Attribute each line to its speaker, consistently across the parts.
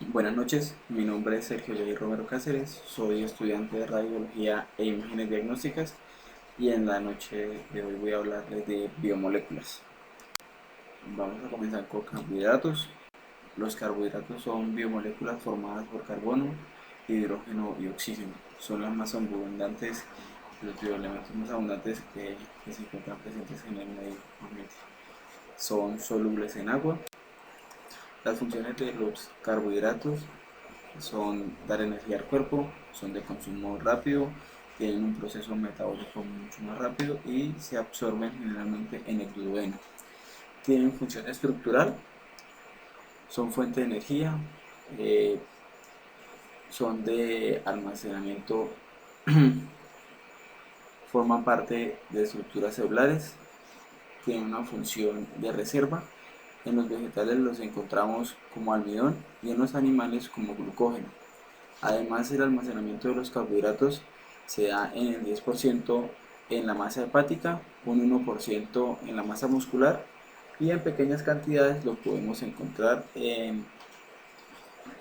Speaker 1: Buenas noches, mi nombre es Sergio Jair Romero Cáceres, soy estudiante de Radiología e Imágenes Diagnósticas y en la noche de hoy voy a hablarles de biomoléculas. Vamos a comenzar con carbohidratos. Los carbohidratos son biomoléculas formadas por carbono, hidrógeno y oxígeno. Son las más abundantes, los bioelementos más abundantes que se encuentran presentes en el medio ambiente. Son solubles en agua. Las funciones de los carbohidratos son dar energía al cuerpo, son de consumo rápido, tienen un proceso metabólico mucho más rápido y se absorben generalmente en el duodeno. Tienen función estructural, son fuente de energía, eh, son de almacenamiento, forman parte de estructuras celulares, tienen una función de reserva. En los vegetales los encontramos como almidón y en los animales como glucógeno. Además, el almacenamiento de los carbohidratos se da en el 10% en la masa hepática, un 1% en la masa muscular y en pequeñas cantidades lo podemos encontrar en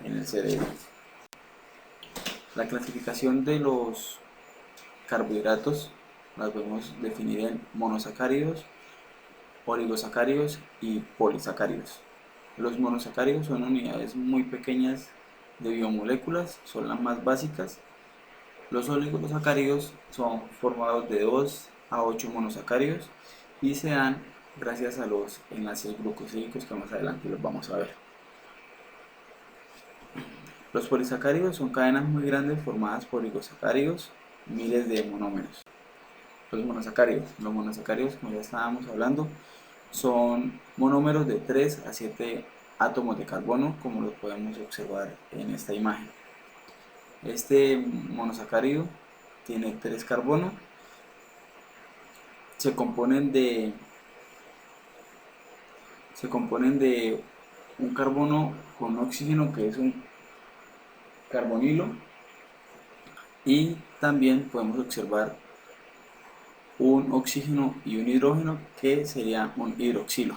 Speaker 1: el cerebro. La clasificación de los carbohidratos las podemos definir en monosacáridos, oligosacáridos y polisacáridos. Los monosacáridos son unidades muy pequeñas de biomoléculas, son las más básicas. Los oligosacáridos son formados de 2 a 8 monosacáridos y se dan gracias a los enlaces glucosídicos que más adelante los vamos a ver. Los polisacáridos son cadenas muy grandes formadas por oligosacáridos, miles de monómeros. Los monosacáridos, como ya estábamos hablando, son monómeros de 3 a 7 átomos de carbono, como lo podemos observar en esta imagen. Este monosacárido tiene 3 carbonos, se componen de, se componen de un carbono con oxígeno que es un carbonilo y también podemos observar un oxígeno y un hidrógeno que sería un hidroxilo.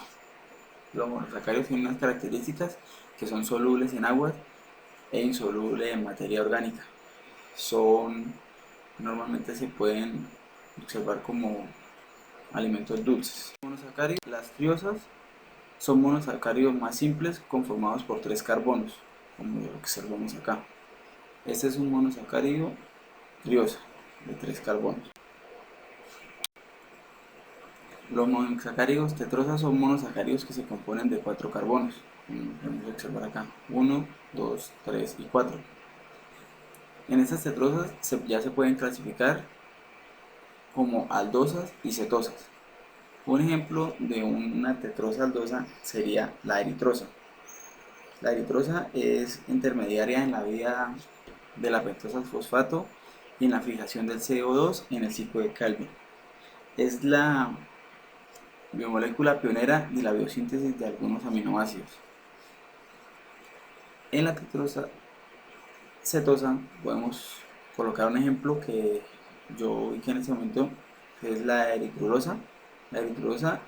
Speaker 1: Los monosacáridos tienen unas características que son solubles en agua e insolubles en materia orgánica. Normalmente se pueden observar como alimentos dulces. Las triosas son monosacáridos más simples conformados por 3 carbonos, como lo que observamos acá. Este es un monosacárido triosa de 3 carbonos. Los monosacáridos tetrosas son monosacáridos que se componen de 4 carbonos, como podemos observar acá, 1, 2, 3 y 4. En estas tetrosas ya se pueden clasificar como aldosas y cetosas. Un ejemplo de una tetrosa aldosa sería la eritrosa. La eritrosa es intermediaria en la vía de la pentosa al fosfato y en la fijación del CO2 en el ciclo de Calvin. Es la biomolécula pionera de la biosíntesis de algunos aminoácidos. En la tetrosa cetosa podemos colocar un ejemplo que yo ubiqué en este momento, que es la eritrosa. La eritrosa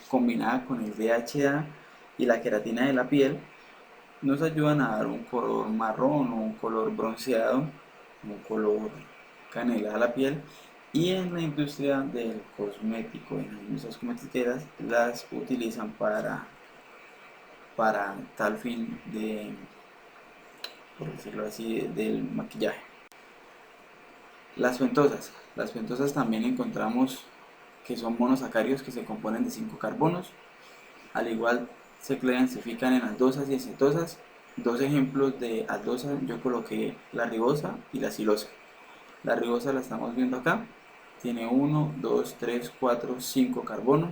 Speaker 1: combinada con el DHA y la queratina de la piel nos ayudan a dar un color marrón o un color bronceado, un color canela a la piel. Y en la industria del cosmético, en las industrias cosmetiqueras, las utilizan para tal fin de, por decirlo así, del maquillaje. Las pentosas también encontramos que son monosacáridos que se componen de 5 carbonos. Al igual se clasifican en aldosas y cetosas. Dos ejemplos de aldosas yo coloqué la ribosa y la silosa. La ribosa la estamos viendo acá. Tiene 1, 2, 3, 4, 5 carbonos,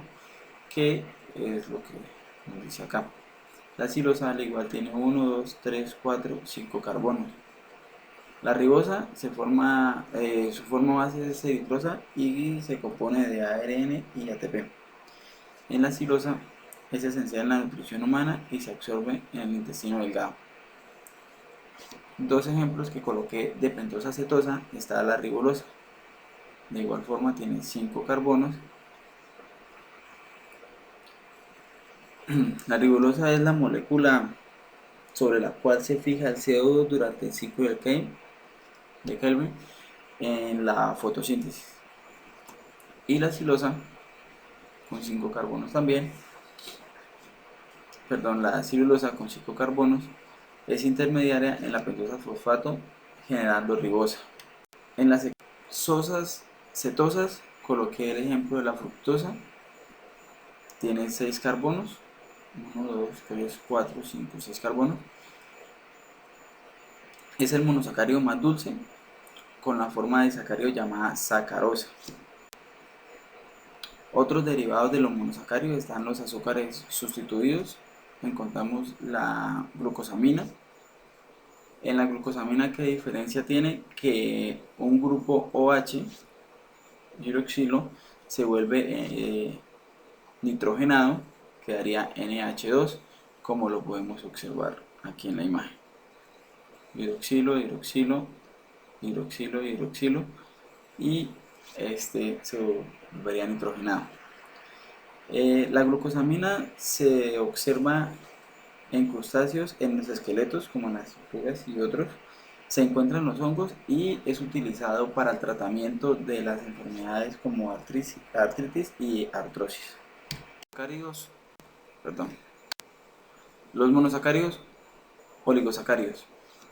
Speaker 1: que es lo que nos dice acá. La silosa al igual tiene 1, 2, 3, 4, 5 carbonos. La ribosa su forma base es eritrosa y se compone de ARN y ATP. En la silosa es esencial en la nutrición humana y se absorbe en el intestino delgado. Dos ejemplos que coloqué de pentosa cetosa está la ribulosa. De igual forma tiene 5 carbonos. La ribulosa es la molécula sobre la cual se fija el CO2 durante el ciclo de Kelvin en la fotosíntesis. Y la silosa, con 5 carbonos también, perdón, la celulosa con 5 carbonos, es intermediaria en la pentosa fosfato generando ribosa. En las sosas cetosas coloqué el ejemplo de la fructosa, tiene 6 carbonos, 1, 2, 3, 4, 5, 6 carbonos. Es el monosacárido más dulce con la forma de sacárido llamada sacarosa. Otros derivados de los monosacáridos están los azúcares sustituidos. Encontramos la glucosamina. En la glucosamina, ¿qué diferencia tiene? Que un grupo OH, hidroxilo, se vuelve nitrogenado, quedaría NH2, como lo podemos observar aquí en la imagen. Hidroxilo, hidroxilo, hidroxilo, hidroxilo, y este se volvería nitrogenado. La glucosamina se observa en crustáceos, en los esqueletos como en las tortugas y otros. Se encuentra en los hongos y es utilizado para el tratamiento de las enfermedades como artritis y artrosis. Perdón. Los monosacáridos, oligosacáridos.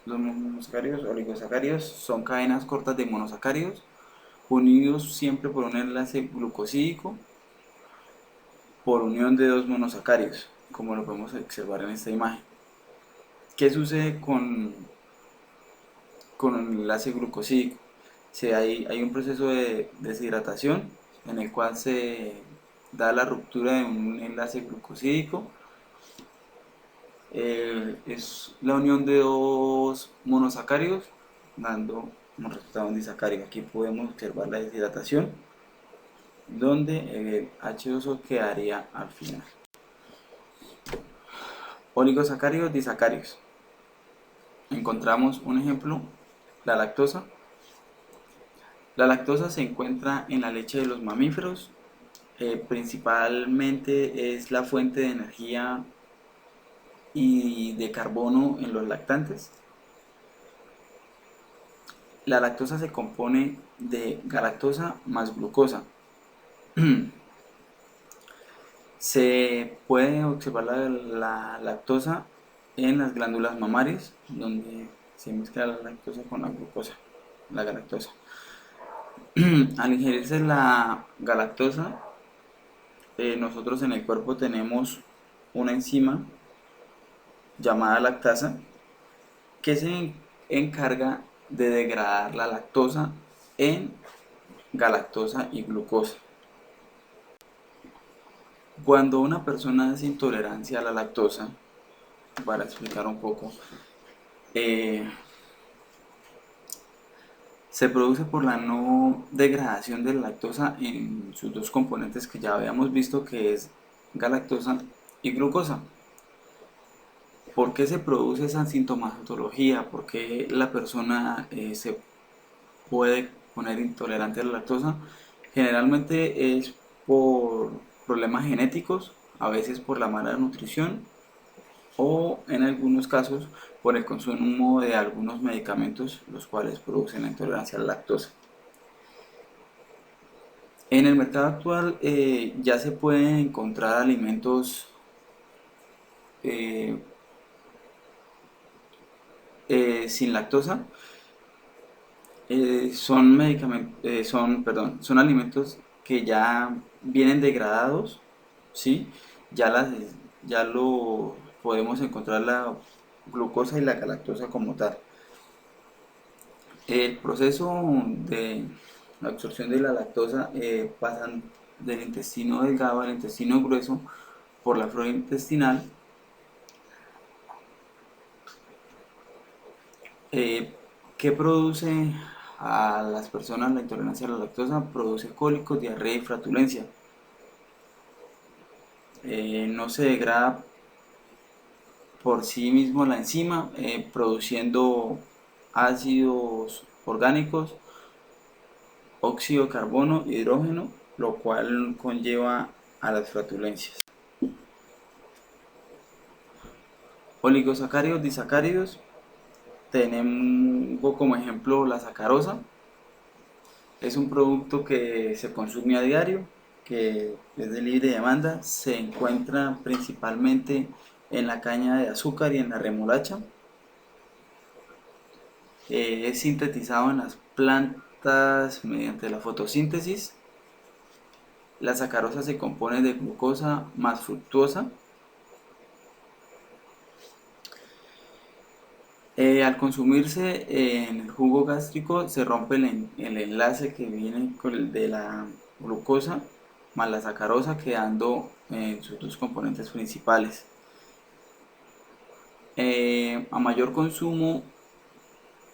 Speaker 1: Los monosacáridos, oligosacáridos son cadenas cortas de monosacáridos unidos siempre por un enlace glucosídico por unión de dos monosacáridos, como lo podemos observar en esta imagen. ¿Qué sucede con el enlace glucosídico? Hay un proceso de deshidratación en el cual se da la ruptura de un enlace glucosídico. Es la unión de dos monosacáridos dando un resultado un disacárido. Aquí podemos observar la deshidratación donde el H2O quedaría al final. Oligosacáridos, disacáridos. Encontramos un ejemplo, la lactosa. La lactosa se encuentra en la leche de los mamíferos, principalmente es la fuente de energía y de carbono en los lactantes. La lactosa se compone de galactosa más glucosa. Se puede observar la lactosa en las glándulas mamarias, donde se mezcla la lactosa con la glucosa, la galactosa. Al ingerirse la galactosa, nosotros en el cuerpo tenemos una enzima llamada lactasa que se encarga de degradar la lactosa en galactosa y glucosa. Cuando una persona hace intolerancia a la lactosa, para explicar un poco, se produce por la no degradación de la lactosa en sus dos componentes que ya habíamos visto, que es galactosa y glucosa. ¿Por qué se produce esa sintomatología? ¿Por qué la persona se puede poner intolerante a la lactosa? Generalmente es por problemas genéticos, a veces por la mala nutrición o en algunos casos por el consumo de algunos medicamentos los cuales producen la intolerancia a la lactosa. En el mercado actual ya se pueden encontrar alimentos eh, sin lactosa. Son alimentos que ya vienen degradados, ¿sí? Ya, ya lo podemos encontrar la glucosa y la galactosa como tal. El proceso de la absorción de la lactosa pasan del intestino delgado al intestino grueso por la flora intestinal. ¿Qué produce a las personas la intolerancia a la lactosa? Produce cólicos, diarrea y flatulencia. No se degrada por sí mismo la enzima, produciendo ácidos orgánicos, óxido de carbono, hidrógeno, lo cual conlleva a las flatulencias. Oligosacáridos, disacáridos, tenemos como ejemplo la sacarosa. Es un producto que se consume a diario, que es de libre demanda, se encuentra principalmente en la caña de azúcar y en la remolacha. Es sintetizado en las plantas mediante la fotosíntesis. La sacarosa se compone de glucosa más fructosa. Al consumirse en el jugo gástrico se rompe el enlace que viene con el de la glucosa más la sacarosa, quedando en sus dos componentes principales. A mayor consumo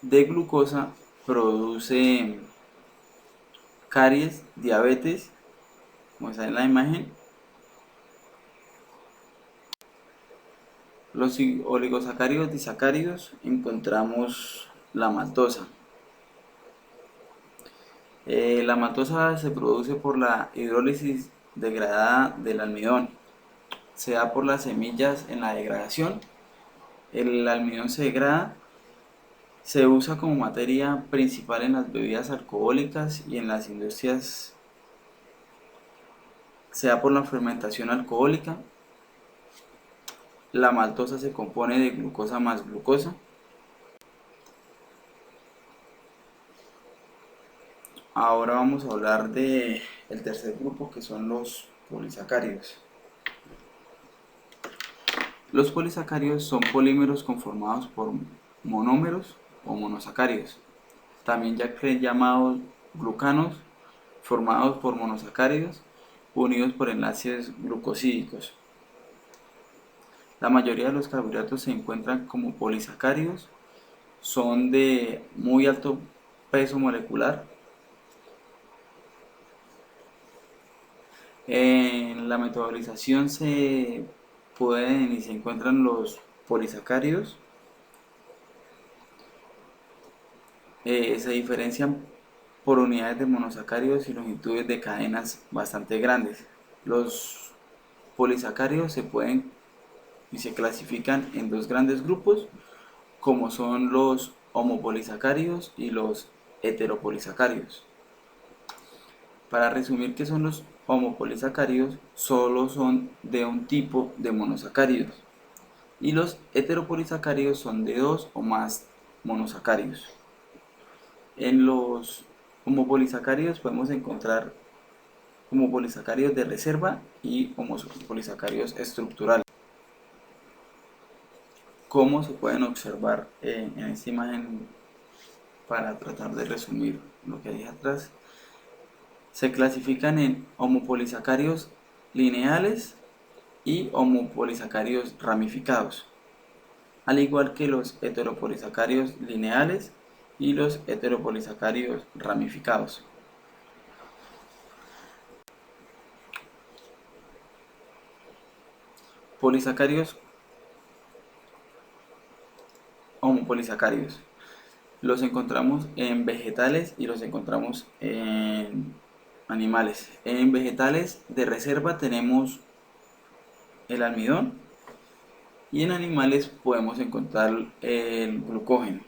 Speaker 1: de glucosa produce caries, diabetes, como está en la imagen. Los oligosacáridos disacáridos encontramos la maltosa. La maltosa se produce por la hidrólisis degradada del almidón. Se da por las semillas en la degradación. El almidón se degrada, se usa como materia principal en las bebidas alcohólicas y en las industrias. Se da por la fermentación alcohólica. La maltosa se compone de glucosa más glucosa. Ahora vamos a hablar de el tercer grupo, que son los polisacáridos. Los polisacáridos son polímeros conformados por monómeros o monosacáridos, también ya que llamados glucanos, formados por monosacáridos unidos por enlaces glucosídicos. La mayoría de los carbohidratos se encuentran como polisacáridos, son de muy alto peso molecular. En la metabolización se pueden y se encuentran los polisacáridos. Se diferencian por unidades de monosacáridos y longitudes de cadenas bastante grandes. Los polisacáridos se pueden y se clasifican en dos grandes grupos, como son los homopolisacáridos y los heteropolisacáridos. Para resumir, ¿qué son los homopolisacáridos? Solo son de un tipo de monosacáridos, y los heteropolisacáridos son de dos o más monosacáridos. En los homopolisacáridos podemos encontrar homopolisacáridos de reserva y homopolisacáridos estructurales. Como se pueden observar en esta imagen, para tratar de resumir lo que dije atrás, se clasifican en homopolisacáridos lineales y homopolisacáridos ramificados, al igual que los heteropolisacáridos lineales y los heteropolisacáridos ramificados. Polisacáridos homopolisacáridos. Los encontramos en vegetales y los encontramos en animales. En vegetales de reserva tenemos el almidón, y en animales podemos encontrar el glucógeno.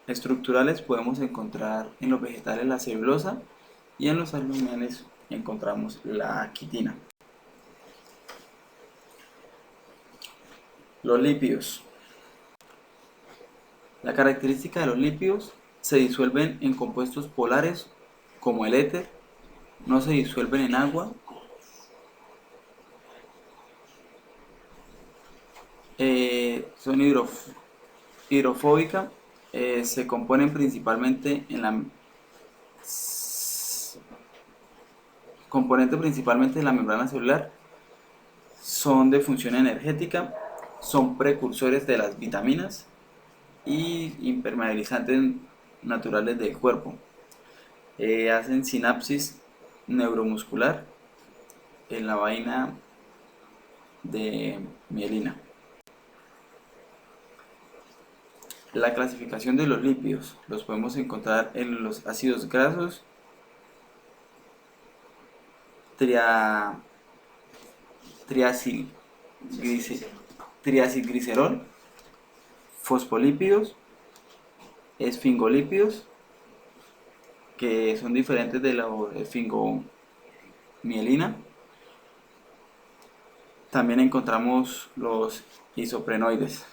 Speaker 1: Estructurales podemos encontrar en los vegetales la celulosa, y en los animales encontramos la quitina. Los lípidos. La característica de los lípidos: se disuelven en compuestos polares como el éter, no se disuelven en agua, son hidrofóbicas, se componen principalmente en la componente principalmente de la membrana celular, son de función energética, son precursores de las vitaminas y impermeabilizantes naturales del cuerpo. Hacen sinapsis neuromuscular en la vaina de mielina. La clasificación de los lípidos: los podemos encontrar en los ácidos grasos triacil, triacilglicerol, fosfolípidos, esfingolípidos, que son diferentes de la esfingomielina. También encontramos los isoprenoides.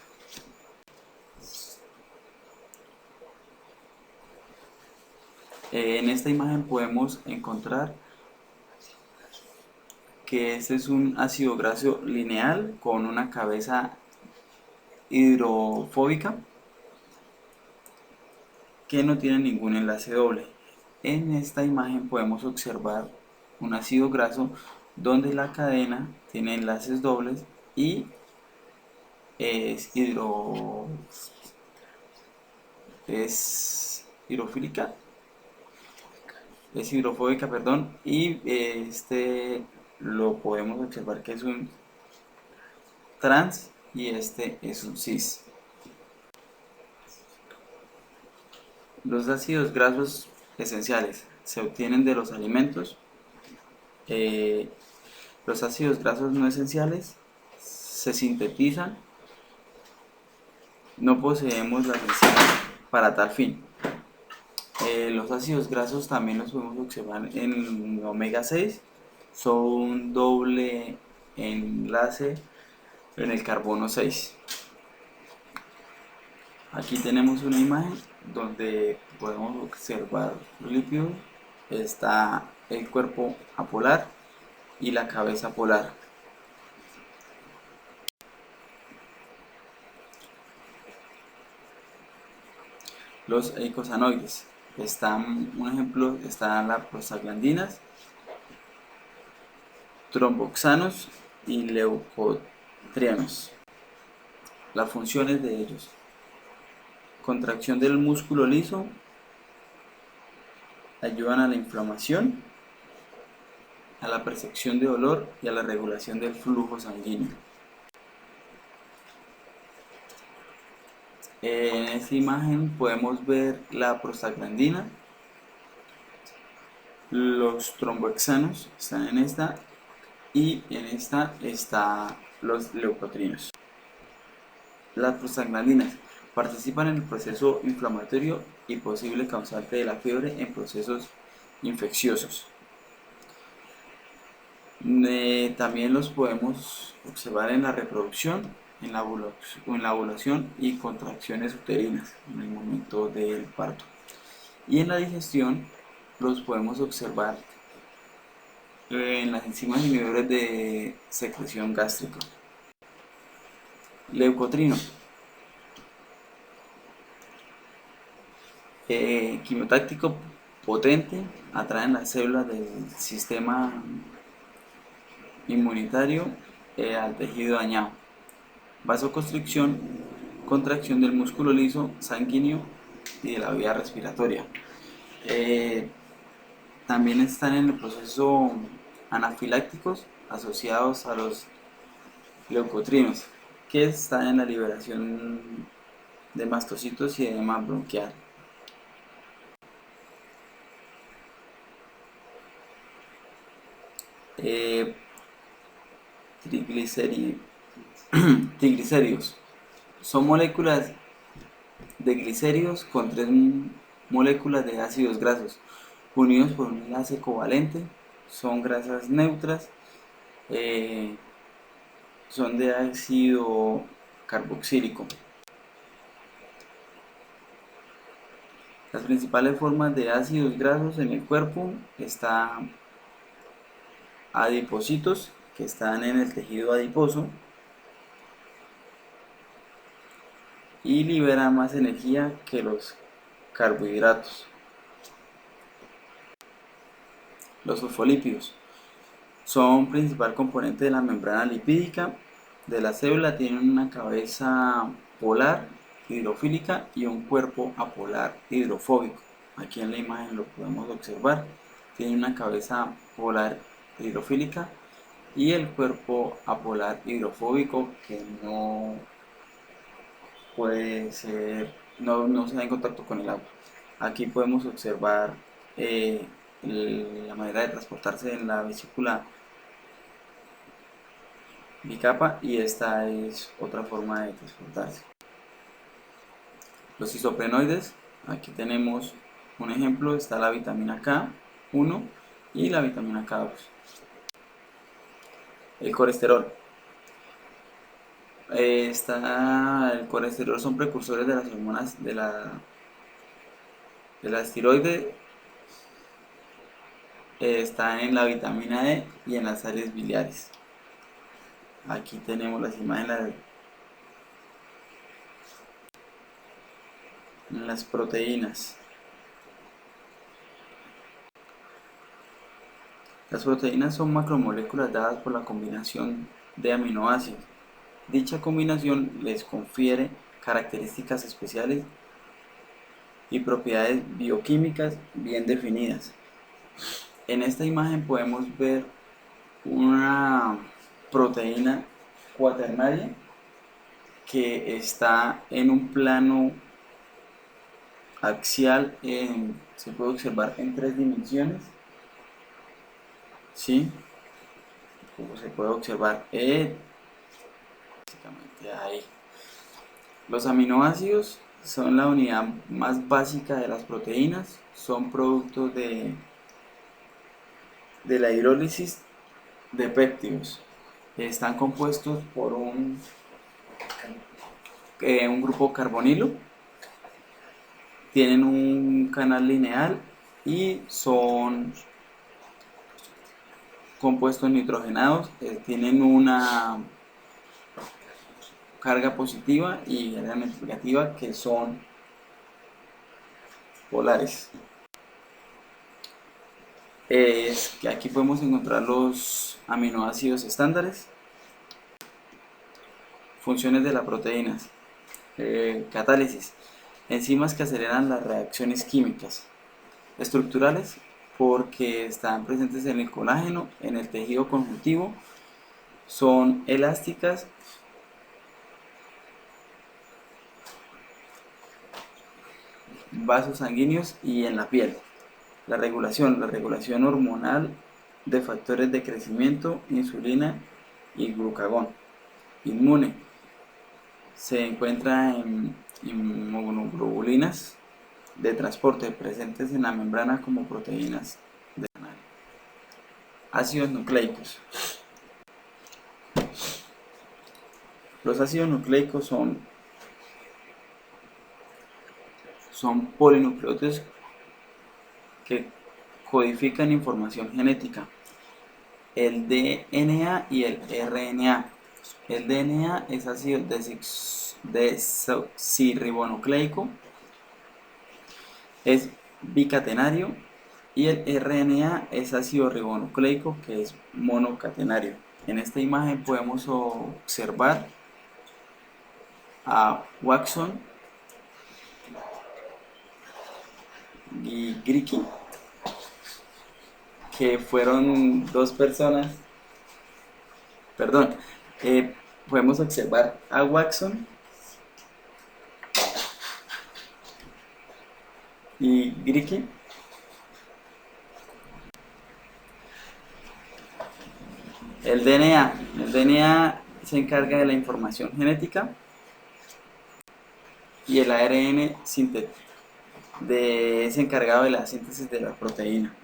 Speaker 1: En esta imagen podemos encontrar que este es un ácido graso lineal con una cabeza hidrofóbica que no tiene ningún enlace doble. En esta imagen podemos observar un ácido graso donde la cadena tiene enlaces dobles y es hidrofílica, es hidrofóbica, perdón, y este lo podemos observar que es un trans y este es un cis. Los ácidos grasos esenciales se obtienen de los alimentos. Los ácidos grasos no esenciales se sintetizan. No poseemos las enzimas para tal fin. Los ácidos grasos también los podemos observar en omega 6. Son un doble enlace en el carbono 6. Aquí tenemos una imagen donde podemos observar los lípidos. Está el cuerpo apolar y la cabeza polar. Los eicosanoides. Un ejemplo están las prostaglandinas, tromboxanos y leucotrienos. Las funciones de ellos: contracción del músculo liso, ayudan a la inflamación, a la percepción de dolor y a la regulación del flujo sanguíneo. En esta imagen podemos ver la prostaglandina, los tromboxanos están en esta y en esta están los leucotrienos. Las prostaglandinas participan en el proceso inflamatorio y posible causante de la fiebre en procesos infecciosos. También los podemos observar en la reproducción, en la ovulación y contracciones uterinas en el momento del parto. Y en la digestión los podemos observar en las enzimas inhibidoras de secreción gástrica. Leucotrino, quimiotáctico potente, atraen las células del sistema inmunitario al tejido dañado. Vasoconstricción, contracción del músculo liso sanguíneo y de la vía respiratoria. También están en el proceso anafilácticos asociados a los leucotrinos, que están en la liberación de mastocitos y edema bronquial. Triglicéridos son moléculas de glicéridos con 3 moléculas de ácidos grasos unidos por un enlace covalente. Son grasas neutras, son de ácido carboxílico. Las principales formas de ácidos grasos en el cuerpo están adipocitos, que están en el tejido adiposo y liberan más energía que los carbohidratos. Los fosfolípidos son principal componente de la membrana lipídica de la célula. Tienen una cabeza polar hidrofílica y un cuerpo apolar hidrofóbico. Aquí en la imagen lo podemos observar. Tiene una cabeza polar hidrofílica y el cuerpo apolar hidrofóbico, que no puede ser, no se da en contacto con el agua. Aquí podemos observar la manera de transportarse en la vesícula bicapa, y esta es otra forma de transportarse. Los isoprenoides, aquí tenemos un ejemplo, está la vitamina K1 y la vitamina K2. El colesterol. El colesterol son precursores de las hormonas de la tiroide. Está en la vitamina E y en las sales biliares. Aquí tenemos las imágenes en las proteínas. Las proteínas son macromoléculas dadas por la combinación de aminoácidos. Dicha combinación les confiere características especiales y propiedades bioquímicas bien definidas. En esta imagen podemos ver una proteína cuaternaria que está en un plano axial, se puede observar en 3 dimensiones, ¿sí? Como se puede observar básicamente ahí. Los aminoácidos son la unidad más básica de las proteínas, son productos de la hidrólisis de péptidos. Están compuestos por un grupo carbonilo, tienen un canal lineal y son compuestos nitrogenados, tienen una carga positiva y carga negativa que son polares. Es que aquí podemos encontrar los aminoácidos estándares. Funciones de las proteínas. Catálisis. Enzimas que aceleran las reacciones químicas. Estructurales, porque están presentes en el colágeno, en el tejido conjuntivo. Son elásticas. Vasos sanguíneos y en la piel. La regulación hormonal de factores de crecimiento, insulina y glucagón. Inmune, se encuentra en inmunoglobulinas de transporte presentes en la membrana como proteínas de canal. Ácidos nucleicos. Los ácidos nucleicos son polinucleótidos que codifican información genética, el DNA y el RNA. El DNA es ácido desoxirribonucleico, es bicatenario, y el RNA es ácido ribonucleico, que es monocatenario. En esta imagen podemos observar a Watson y Criqui, que fueron dos personas, perdón, podemos observar a Watson y Criqui. El DNA se encarga de la información genética y el ARN es encargado de la síntesis de la proteína.